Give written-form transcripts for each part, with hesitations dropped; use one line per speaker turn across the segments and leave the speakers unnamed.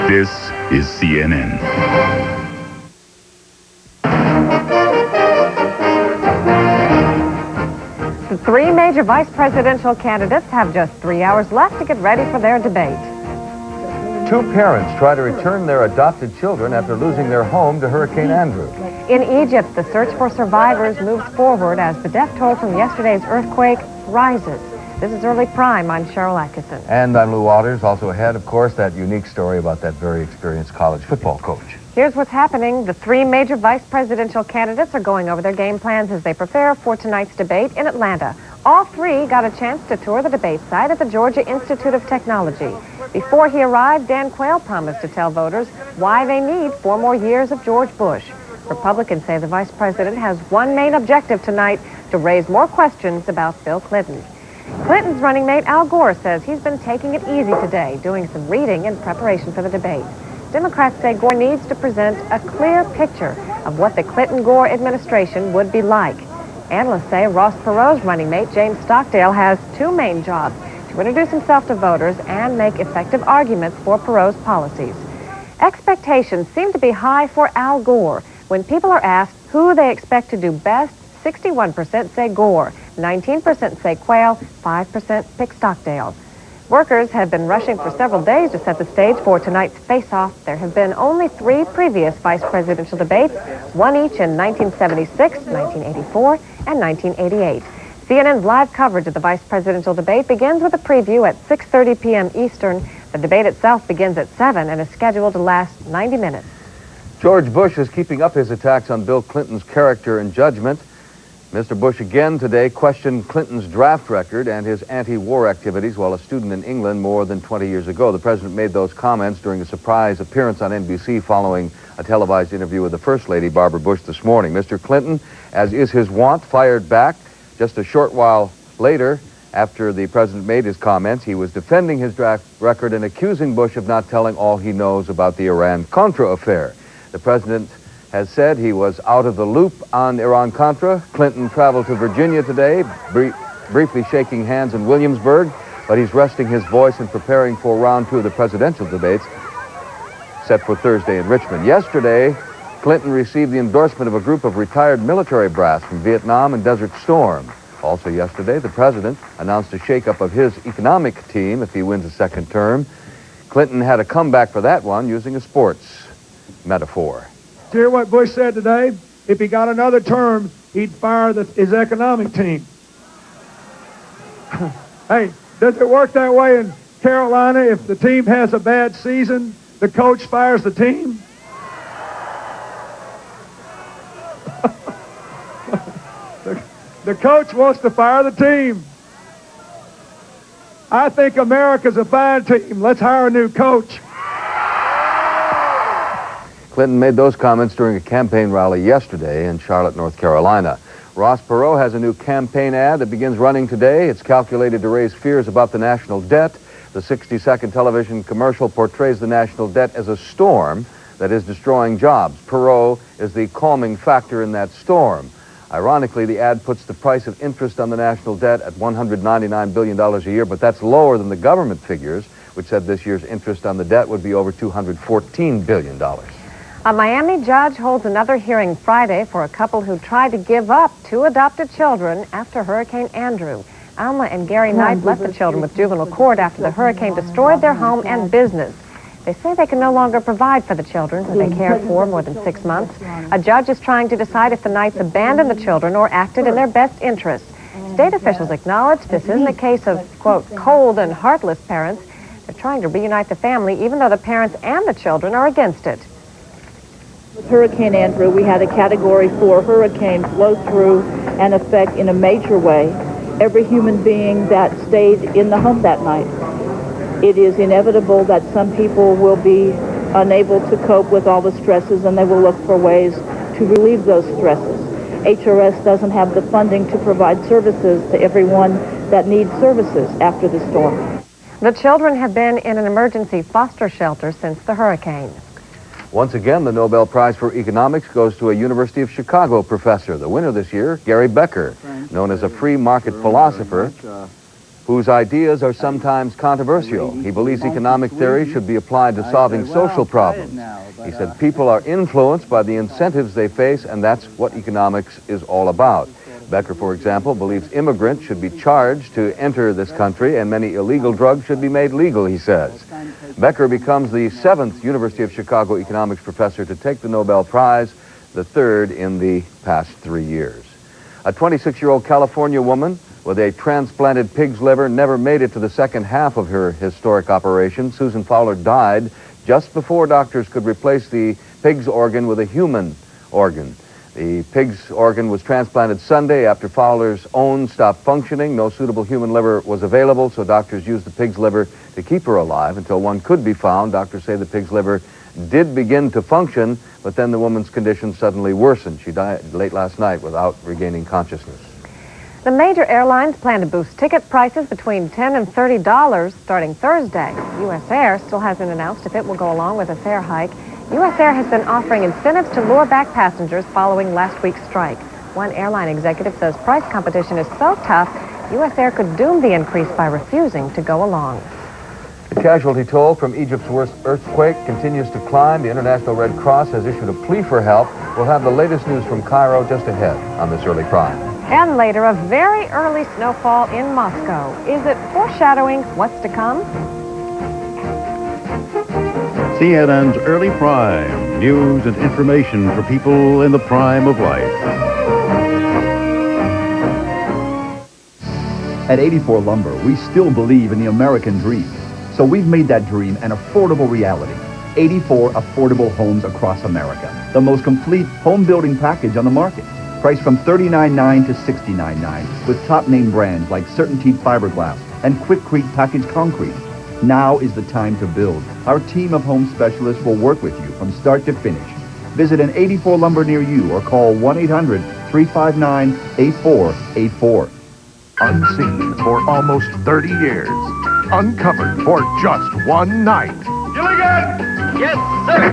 This is CNN.
The three major vice presidential candidates have just 3 hours left to get ready for their debate.
Two parents try to return their adopted children after losing their home to Hurricane Andrew.
In Egypt, the search for survivors moves forward as the death toll from yesterday's earthquake rises. This is Early Prime. I'm Sharyl Attkisson.
And I'm Lou Waters. Also ahead, of course, that unique story about that very experienced college football coach.
Here's what's happening. The three major vice presidential candidates are going over their game plans as they prepare for tonight's debate in Atlanta. All three got a chance to tour the debate site at the Georgia Institute of Technology. Before he arrived, Dan Quayle promised to tell voters why they need 4 more years of George Bush. Republicans say the vice president has one main objective tonight: to raise more questions about Bill Clinton. Clinton's running mate Al Gore says he's been taking it easy today, doing some reading in preparation for the debate. Democrats say Gore needs to present a clear picture of what the Clinton-Gore administration would be like. Analysts say Ross Perot's running mate, James Stockdale, has two main jobs: to introduce himself to voters and make effective arguments for Perot's policies. Expectations seem to be high for Al Gore. When people are asked who they expect to do best, 61% say Gore, 19% say Quayle, 5% pick Stockdale. Workers have been rushing for several days to set the stage for tonight's face-off. There have been only 3 previous vice presidential debates, one each in 1976, 1984, and 1988. CNN's live coverage of the vice presidential debate begins with a preview at 6:30 p.m. Eastern. The debate itself begins at 7 and is scheduled to last 90 minutes.
George Bush is keeping up his attacks on Bill Clinton's character and judgment. Mr. Bush again today questioned Clinton's draft record and his anti-war activities while a student in England more than 20 years ago. The president made those comments during a surprise appearance on NBC following a televised interview with the First Lady, Barbara Bush, this morning. Mr. Clinton, as is his wont, fired back. Just a short while later, after the president made his comments, he was defending his draft record and accusing Bush of not telling all he knows about the Iran-Contra affair. The president has said he was out of the loop on Iran-Contra. Clinton traveled to Virginia today, briefly shaking hands in Williamsburg, but he's resting his voice and preparing for round 2 of the presidential debates set for Thursday in Richmond. Yesterday, Clinton received the endorsement of a group of retired military brass from Vietnam and Desert Storm. Also yesterday, the president announced a shakeup of his economic team if he wins a second term. Clinton had a comeback for that one using a sports metaphor.
Hear what Bush said today? If he got another term, he'd fire his economic team. Hey, does it work that way in Carolina? If the team has a bad season, the coach fires the team? The coach wants to fire the team. I think America's a fine team. Let's hire a new coach.
Clinton made those comments during a campaign rally yesterday in Charlotte, North Carolina. Ross Perot has a new campaign ad that begins running today. It's calculated to raise fears about the national debt. The 60-second television commercial portrays the national debt as a storm that is destroying jobs. Perot is the calming factor in that storm. Ironically, the ad puts the price of interest on the national debt at $199 billion a year, but that's lower than the government figures, which said this year's interest on the debt would be over $214 billion.
A Miami judge holds another hearing Friday for a couple who tried to give up 2 adopted children after Hurricane Andrew. Alma and Gary Knight left the children with juvenile court after the hurricane destroyed their home and business. They say they can no longer provide for the children who they cared for more than 6 months. A judge is trying to decide if the Knights abandoned the children or acted in their best interests. State officials acknowledge this isn't a case of, quote, cold and heartless parents. They're trying to reunite the family, even though the parents and the children are against it.
With Hurricane Andrew, we had a Category 4 hurricane flow through and affect in a major way every human being that stayed in the home that night. It is inevitable that some people will be unable to cope with all the stresses, and they will look for ways to relieve those stresses. HRS doesn't have the funding to provide services to everyone that needs services after the storm.
The children have been in an emergency foster shelter since the hurricane.
Once again, the Nobel Prize for Economics goes to a University of Chicago professor. The winner this year, Gary Becker, known as a free market philosopher. whose ideas are sometimes controversial. He believes economic theory should be applied to solving social problems. He said people are influenced by the incentives they face, and that's what economics is all about. Becker, for example, believes immigrants should be charged to enter this country, and many illegal drugs should be made legal, he says. Becker becomes the 7th University of Chicago economics professor to take the Nobel Prize, the 3rd in the past 3 years. A 26-year-old California woman with a transplanted pig's liver never made it to the second half of her historic operation. Susan Fowler died just before doctors could replace the pig's organ with a human organ. The pig's organ was transplanted Sunday after Fowler's own stopped functioning. No suitable human liver was available, so doctors used the pig's liver to keep her alive until one could be found. Doctors say the pig's liver did begin to function, but then the woman's condition suddenly worsened. She died late last night without regaining consciousness.
The major airlines plan to boost ticket prices between $10 and $30 starting Thursday. U.S. Air still hasn't announced if it will go along with a fare hike. U.S. Air has been offering incentives to lure back passengers following last week's strike. One airline executive says price competition is so tough, U.S. Air could doom the increase by refusing to go along.
The casualty toll from Egypt's worst earthquake continues to climb. The International Red Cross has issued a plea for help. We'll have the latest news from Cairo just ahead on this early prime.
And later, a very early snowfall in Moscow. Is it foreshadowing what's to come?
CNN's Early Prime, news and information for people in the prime of life.
At 84 Lumber, we still believe in the American dream. So we've made that dream an affordable reality. 84 affordable homes across America. The most complete home building package on the market. Priced from $39.9 to $69.9 with top name brands like CertainTeed Fiberglass and Quikrete Packaged Concrete. Now is the time to build. Our team of home specialists will work with you from start to finish. Visit an 84 Lumber near you or call 1-800-359-8484.
Unseen for almost 30 years. Uncovered for just one night. Gilligan! Yes, sir!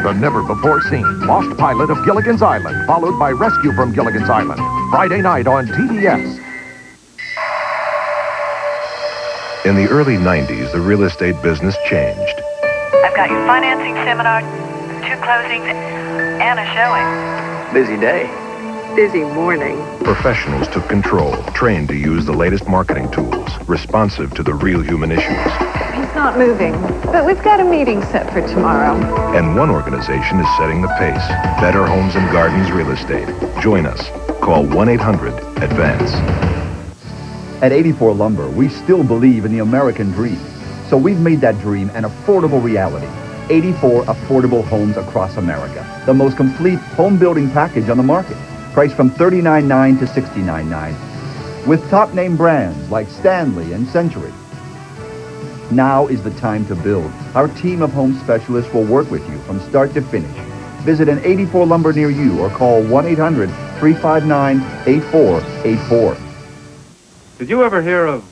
The never-before-seen lost pilot of Gilligan's Island, followed by rescue from Gilligan's Island. Friday night on TBS.
In the early 90s, the real estate business changed.
I've got your financing seminar, 2 closings, and a showing.
Busy day.
Busy morning.
Professionals took control, trained to use the latest marketing tools, responsive to the real human issues.
He's not moving, but we've got a meeting set for tomorrow.
And one organization is setting the pace. Better Homes and Gardens Real Estate. Join us. Call 1-800-ADVANCE.
At 84 Lumber, we still believe in the American dream. So we've made that dream an affordable reality. 84 affordable homes across America. The most complete home building package on the market. Priced from $39.9 to $69.9 with top name brands like Stanley and Century. Now is the time to build. Our team of home specialists will work with you from start to finish. Visit an 84 Lumber near you or call 1-800-359-8484.
Did you ever hear of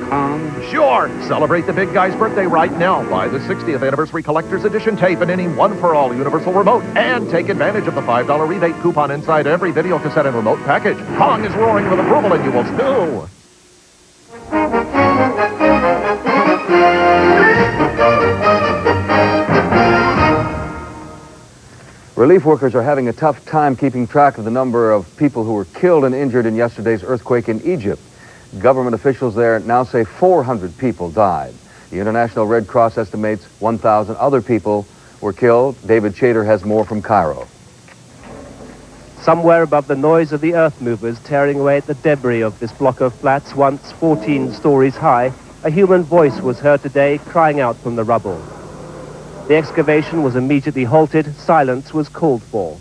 Calm?
Sure! Celebrate the big guy's birthday right now. Buy the 60th Anniversary Collector's Edition tape and any one-for-all universal remote. And take advantage of the $5 rebate coupon inside every video cassette and remote package. Kong is roaring with approval and you will too.
Relief workers are having a tough time keeping track of the number of people who were killed and injured in yesterday's earthquake in Egypt. Government officials there now say 400 people died. The International Red Cross estimates 1,000 other people were killed. David Chater has more from Cairo.
Somewhere above the noise of the earth movers tearing away at the debris of this block of flats, once 14 stories high, a human voice was heard today crying out from the rubble. The excavation was immediately halted. Silence was called for.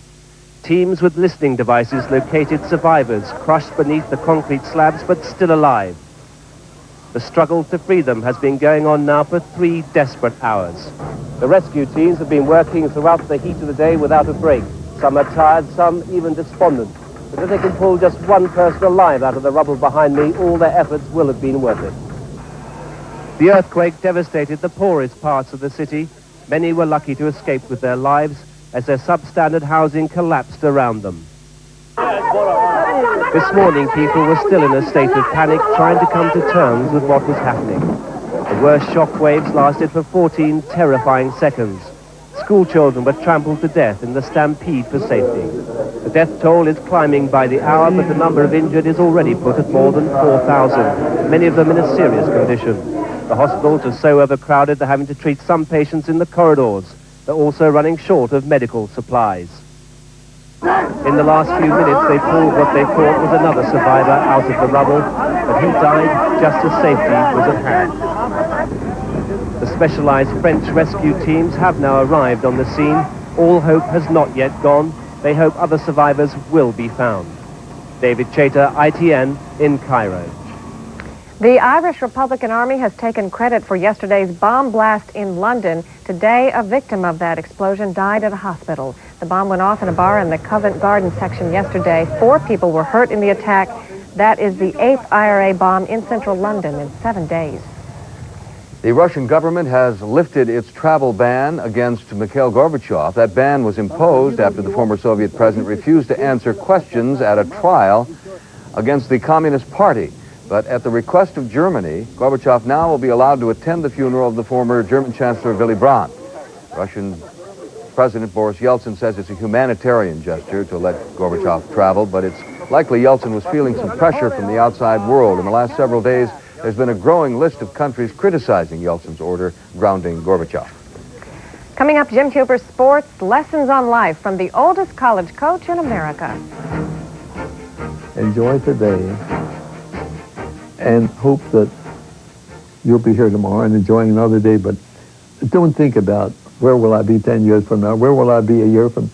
Teams with listening devices located survivors crushed beneath the concrete slabs but still alive. The struggle to free them has been going on now for 3 desperate hours. The rescue teams have been working throughout the heat of the day without a break. Some are tired, some even despondent. But if they can pull just one person alive out of the rubble behind me, all their efforts will have been worth it. The earthquake devastated the poorest parts of the city. Many were lucky to escape with their lives as their substandard housing collapsed around them. This morning, people were still in a state of panic, trying to come to terms with what was happening. The worst shock waves lasted for 14 terrifying seconds. School children were trampled to death in the stampede for safety. The death toll is climbing by the hour, but the number of injured is already put at more than 4,000, many of them in a serious condition. The hospitals are so overcrowded they're having to treat some patients in the corridors. They're also running short of medical supplies. In the last few minutes, they pulled what they thought was another survivor out of the rubble, but he died just as safety was at hand. The specialized French rescue teams have now arrived on the scene. All hope has not yet gone. They hope other survivors will be found. David Chater, ITN, in Cairo.
The Irish Republican Army has taken credit for yesterday's bomb blast in London. Today, a victim of that explosion died at a hospital. The bomb went off in a bar in the Covent Garden section yesterday. 4 people were hurt in the attack. That is the 8th IRA bomb in central London in 7 days.
The Russian government has lifted its travel ban against Mikhail Gorbachev. That ban was imposed after the former Soviet president refused to answer questions at a trial against the Communist Party. But at the request of Germany, Gorbachev now will be allowed to attend the funeral of the former German Chancellor Willy Brandt. Russian President Boris Yeltsin says it's a humanitarian gesture to let Gorbachev travel, but it's likely Yeltsin was feeling some pressure from the outside world. In the last several days, there's been a growing list of countries criticizing Yeltsin's order grounding Gorbachev.
Coming up, Jim Huber's sports, lessons on life from the oldest college coach in America.
Enjoy today and hope that you'll be here tomorrow and enjoying another day, but don't think about where will I be 10 years from now, where will I be a year from.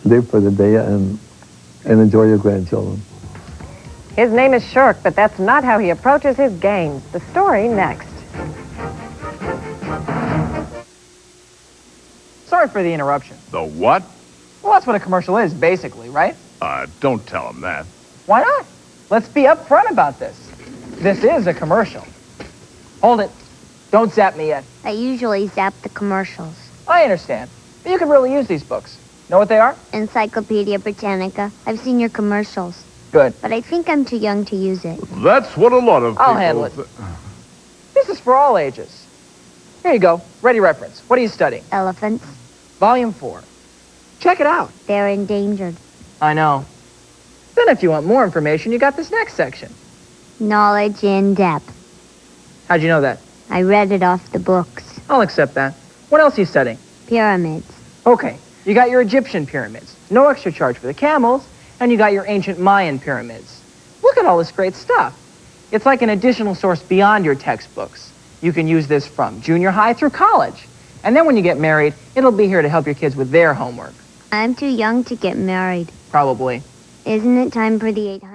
Live for the day and enjoy your grandchildren.
His name is Shirk, but that's not how he approaches his games. The story next.
Sorry for the interruption.
The what?
Well, that's what a commercial is, basically, right?
Don't tell him that.
Why not? Let's be upfront about this. This is a commercial. Hold it. Don't zap me yet.
I usually zap the commercials.
I understand. But you could really use these books. Know what they are?
Encyclopedia Britannica. I've seen your commercials.
Good.
But I think I'm too young to use it.
That's what a lot of people...
I'll handle it. This is for all ages. Here you go. Ready reference. What are you studying?
Elephants.
Volume 4. Check it out.
They're endangered.
I know. Then if you want more information, you got this next section.
Knowledge in depth.
How'd you know that?
I read it off the books.
I'll accept that. What else are you studying?
Pyramids.
Okay. You got your Egyptian pyramids. No extra charge for the camels. And you got your ancient Mayan pyramids. Look at all this great stuff. It's like an additional source beyond your textbooks. You can use this from junior high through college. And then when you get married, it'll be here to help your kids with their homework.
I'm too young to get married.
Probably.
Isn't it time for the 800?